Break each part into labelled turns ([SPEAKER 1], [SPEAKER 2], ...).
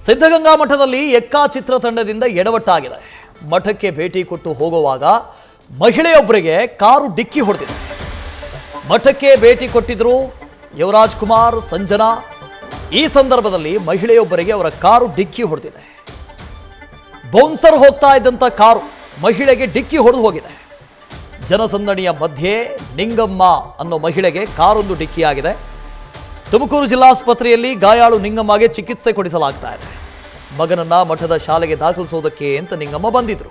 [SPEAKER 1] ಸಿದ್ಧಗಂಗಾ ಮಠದಲ್ಲಿ ಎಕ್ಕಾ ಚಿತ್ರತಂಡದಿಂದ ಎಡವಟ್ಟಾಗಿದೆ. ಮಠಕ್ಕೆ ಭೇಟಿ ಕೊಟ್ಟು ಹೋಗುವಾಗ ಮಹಿಳೆಯೊಬ್ಬರಿಗೆ ಕಾರು ಡಿಕ್ಕಿ ಹೊಡೆದಿದೆ. ಮಠಕ್ಕೆ ಭೇಟಿ ಕೊಟ್ಟಿದ್ರು ಯುವರಾಜ್ ಕುಮಾರ್, ಸಂಜನಾ. ಈ ಸಂದರ್ಭದಲ್ಲಿ ಮಹಿಳೆಯೊಬ್ಬರಿಗೆ ಅವರ ಕಾರು ಡಿಕ್ಕಿ ಹೊಡೆದಿದೆ. ಬೌನ್ಸರ್ ಹೋಗ್ತಾ ಇದ್ದಂಥ ಕಾರು ಮಹಿಳೆಗೆ ಡಿಕ್ಕಿ ಹೊಡೆದು ಹೋಗಿದೆ. ಜನಸಂದಣಿಯ ಮಧ್ಯೆ ನಿಂಗಮ್ಮ ಅನ್ನೋ ಮಹಿಳೆಗೆ ಕಾರೊಂದು ಡಿಕ್ಕಿಯಾಗಿದೆ. ತುಮಕೂರು ಜಿಲ್ಲಾಸ್ಪತ್ರೆಯಲ್ಲಿ ಗಾಯಾಳು ನಿಂಗಮ್ಮಗೆ ಚಿಕಿತ್ಸೆ ಕೊಡಿಸಲಾಗ್ತಾ ಇದೆ. ಮಗನನ್ನ ಮಠದ ಶಾಲೆಗೆ ದಾಖಲಿಸೋದಕ್ಕೆ ಅಂತ ನಿಂಗಮ್ಮ ಬಂದಿದ್ರು.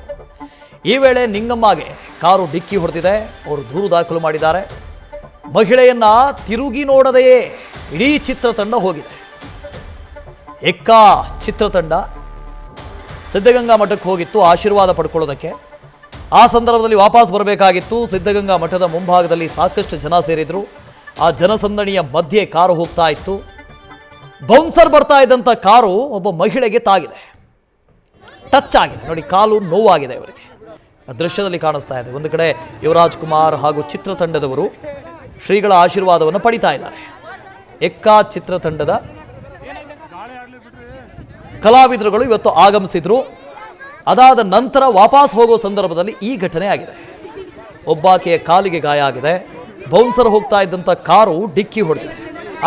[SPEAKER 1] ಈ ವೇಳೆ ನಿಂಗಮ್ಮಗೆ ಕಾರು ಡಿಕ್ಕಿ ಹೊಡೆದಿದೆ. ಅವರು ದೂರು ದಾಖಲು ಮಾಡಿದ್ದಾರೆ. ಮಹಿಳೆಯನ್ನ ತಿರುಗಿ ನೋಡದೆಯೇ ಇಡೀ ಚಿತ್ರತಂಡ ಹೋಗಿದೆ. ಎಕ್ಕಾ ಚಿತ್ರತಂಡ ಸಿದ್ಧಗಂಗಾ ಮಠಕ್ಕೆ ಹೋಗಿತ್ತು ಆಶೀರ್ವಾದ ಪಡ್ಕೊಳ್ಳೋದಕ್ಕೆ. ಆ ಸಂದರ್ಭದಲ್ಲಿ ವಾಪಸ್ ಬರಬೇಕಾಗಿತ್ತು. ಸಿದ್ಧಗಂಗಾ ಮಠದ ಮುಂಭಾಗದಲ್ಲಿ ಸಾಕಷ್ಟು ಜನ ಸೇರಿದ್ರು. ಆ ಜನಸಂದಣಿಯ ಮಧ್ಯೆ ಕಾರು ಹೋಗ್ತಾ ಇತ್ತು. ಬೌನ್ಸರ್ ಬರ್ತಾ ಇದ್ದಂಥ ಕಾರು ಒಬ್ಬ ಮಹಿಳೆಗೆ ತಾಗಿದೆ, ಟಚ್ ಆಗಿದೆ. ನೋಡಿ, ಕಾಲು ನೋವಾಗಿದೆ ಇವರಿಗೆ. ಆ ದೃಶ್ಯದಲ್ಲಿ ಕಾಣಿಸ್ತಾ ಇದೆ. ಒಂದು ಕಡೆ ಯುವರಾಜ್ ಕುಮಾರ್ ಹಾಗೂ ಚಿತ್ರತಂಡದವರು ಶ್ರೀಗಳ ಆಶೀರ್ವಾದವನ್ನು ಪಡಿತಾ ಇದ್ದಾರೆ. ಎಕ್ಕಾ ಚಿತ್ರತಂಡದ ಕಲಾವಿದರುಗಳು ಇವತ್ತು ಆಗಮಿಸಿದ್ರು. ಅದಾದ ನಂತರ ವಾಪಸ್ ಹೋಗೋ ಸಂದರ್ಭದಲ್ಲಿ ಈ ಘಟನೆ ಆಗಿದೆ. ಒಬ್ಬಾಕೆಯ ಕಾಲಿಗೆ ಗಾಯ ಆಗಿದೆ. ಬೌನ್ಸರ್ ಹೋಗ್ತಾ ಇದ್ದಂಥ ಕಾರು ಡಿಕ್ಕಿ ಹೊಡೆದಿದೆ.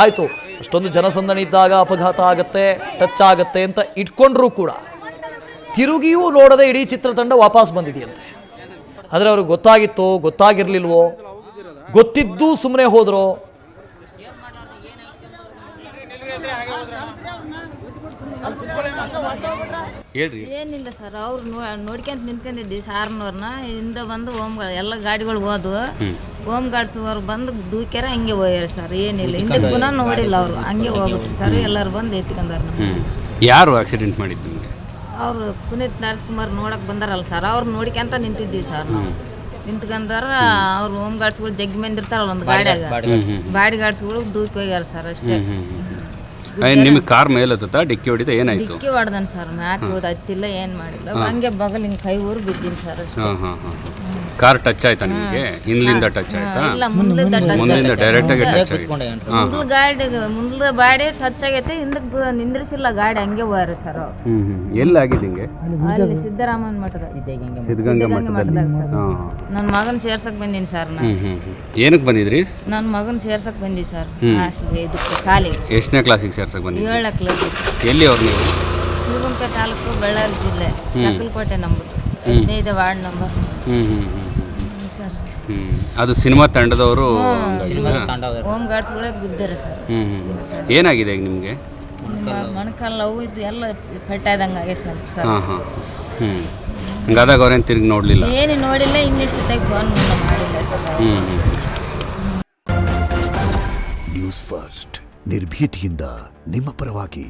[SPEAKER 1] ಆಯಿತು, ಅಷ್ಟೊಂದು ಜನಸಂದಣಿ ಇದ್ದಾಗ ಅಪಘಾತ ಆಗತ್ತೆ, ಟಚ್ ಆಗತ್ತೆ ಅಂತ ಇಟ್ಕೊಂಡ್ರೂ ಕೂಡ ತಿರುಗಿಯೂ ನೋಡದೆ ಇಡೀ ಚಿತ್ರತಂಡ ವಾಪಸ್ ಬಂದಿದೆಯಂತೆ. ಆದರೆ ಅವ್ರಿಗೆ ಗೊತ್ತಾಗಿತ್ತೋ ಗೊತ್ತಾಗಿರ್ಲಿಲ್ವೋ, ಗೊತ್ತಿದ್ದೂ ಸುಮ್ಮನೆ ಹೋದ್ರೋ?
[SPEAKER 2] ಏನಿಲ್ಲ ಸರ್, ಅವ್ರು ನೋಡ್ಕೊಂತ ನಿಂತ್ಕೊಂಡಿದ್ವಿ. ಸಾರ್ನವ್ರನ್ನ ಹಿಂದೆ ಬಂದು ಎಲ್ಲ ಗಾಡಿಗಳು ಹೋದ್ವು. ಹೋಮ್ ಗಾರ್ಡ್ಸ್ ಬಂದು ದೂಕ್ಯಾರ, ಹಂಗೆ ಹೋಗ್ಯಾರ ಸರ್. ಏನಿಲ್ಲ, ಹಿಂದೆ ಪುನಃ ನೋಡಿಲ್ಲ ಅವರು, ಹಂಗೆ ಹೋಗ್ಬಿಟ್ರು ಸರ್. ಎಲ್ಲರೂ ಬಂದು ಎತ್ಕೊಂಡಾರ.
[SPEAKER 3] ಯಾರು ಆಕ್ಸಿಡೆಂಟ್ ಮಾಡಿದ್ದು?
[SPEAKER 2] ಅವರು ಪುನೀತ್ ರಾಜ್ಕುಮಾರ್ ನೋಡಕ್ ಬಂದಾರಲ್ಲ ಸರ್, ಅವ್ರು ನೋಡ್ಕೊಂತ ನಿಂತಿದ್ವಿ ಸರ್. ನಾವು ನಿಂತ್ಕೊಂಡಾರ ಅವ್ರು ಹೋಮ್ ಗಾರ್ಡ್ಸ್ಗಳು ಜಗ್ಗಿ ಮಂದಿ ಇರ್ತಾರಲ್ಲ ಒಂದು ಗಾಡಿಯಾಗ, ಬಾಡಿ ಗಾರ್ಡ್ಸ್ಗಳು ದೂಕಿ ಹೋಗ್ಯಾರ ಸರ್. ಅಷ್ಟೇ.
[SPEAKER 3] ನಿಮಗೆ ಕಾರ್ ಮೇಲೆ ಡಿಕ್ಕಿ ಹೊಡಿತ ಏನಾಯ್ತು?
[SPEAKER 2] ಡಿಕ್ಕಿ ಹೊಡೆದನ್ ಸರ್. ಮ್ಯಾಕ್ ಹೋದ್ ಹತ್ತಿಲ್ಲ, ಏನ್ ಮಾಡಿಲ್ಲ. ಹಂಗೆ ಬಗಲ್ ಹಿಂಗೆ ಕೈ ಊರು ಬಿದ್ದೀನಿ ಸರ್. ಅಷ್ಟೇ.
[SPEAKER 3] ಕಾರ್ ಟಚ್ ಆಯ್ತಾ ನಿಮಗೆ? ಹಿಂದ್ಲಿಂದ ಟಚ್ ಆಯ್ತಾ?
[SPEAKER 2] ಇಲ್ಲ, ಮುಂದ್ಲಿಂದ
[SPEAKER 3] ಮುಂದಿಂದ ಡೈರೆಕ್ಟ್ ಆಗಿ ಟಚ್ ಆಯ್ತು.
[SPEAKER 2] ಮುಂದ್ಲ ಬಾಡಿ ಟಚ್ ಆಗೈತೆ. ಹಿಂದಕ್ಕೆ ನಿಂದ್ರಿಸಿಲ್ಲ ಗಾಡಿ, ಹಂಗೆ ಹೋಗ್ಯಾರ ಸರ್.
[SPEAKER 3] ಎಲ್ಲಿ ಆಗಿದೆ ಹಿಂಗೆ?
[SPEAKER 2] ಅಲ್ಲಿ ಸಿದ್ದರಾಮನ್ ಮಠದ
[SPEAKER 3] ಸಿದ್ಧಗಂಗಾ ಮಠದಲ್ಲಿ.
[SPEAKER 2] ನನ್ನ ಮಗನ್ ಸೇರ್ಸಕ್ ಬಂದೀನಿ ಸರ್.
[SPEAKER 3] ಏನಕ್ಕೆ ಬಂದಿದ್ರಿ?
[SPEAKER 2] ನನ್ನ ಮಗನ್ ಸೇರ್ಸಕ್ ಬಂದಿ ಸರ್. ಇದಕ್ಕೆ ಶಾಲೆಗೆ.
[SPEAKER 3] ಎಷ್ಟನೇ ಕ್ಲಾಸಿಗೆ ಸೇರ್ಸಕ್ ಬಂದಿದ್ರಿ?
[SPEAKER 2] 7ನೇ ಕ್ಲಾಸ್.
[SPEAKER 3] ಎಲ್ಲಿ ಅವ್ರು ನೀವು?
[SPEAKER 2] ಶಿವಗುಂಪೆ ತಾಲೂಕು, ಬಳ್ಳಾರಿ ಜಿಲ್ಲೆ, ನಕಲಕೋಟೆ ನಂಬರ್ 15 ವಾರ್ಡ್ ನಂಬರ್ ಸರ್.
[SPEAKER 3] ಅದು ಸಿನಿಮಾ ತಂಡದವರು
[SPEAKER 2] ಹೋಮ್ ಗಾರ್ಡ್ಸ್ಗಳೇ ಬಿದ್ದಾರೆ ಸರ್.
[SPEAKER 3] ಏನಾಗಿದೆ ಈಗ ನಿಮಗೆ?
[SPEAKER 2] ಮೊಣಕಾಲು ಅವು ಇದು ಎಲ್ಲ ಪೆಟ್ಟಾದಂಗೆ ಆಗಿದೆ ಸರ್.
[SPEAKER 3] ಹಂಗಾದಾಗ ಅವ್ರೇನು ತಿರುಗಿ ನೋಡಲಿಲ್ಲ?
[SPEAKER 2] ಏನು ನೋಡಿಲ್ಲ. ಇನ್ನೆಷ್ಟು ಟೈಪ್ ಫೋನ್ ಮಾಡಿಲ್ಲ ಸರ್.
[SPEAKER 4] ನ್ಯೂಸ್ ಫಸ್ಟ್, ನಿರ್ಭೀತಿಯಿಂದ ನಿಮ್ಮ ಪರವಾಗಿ.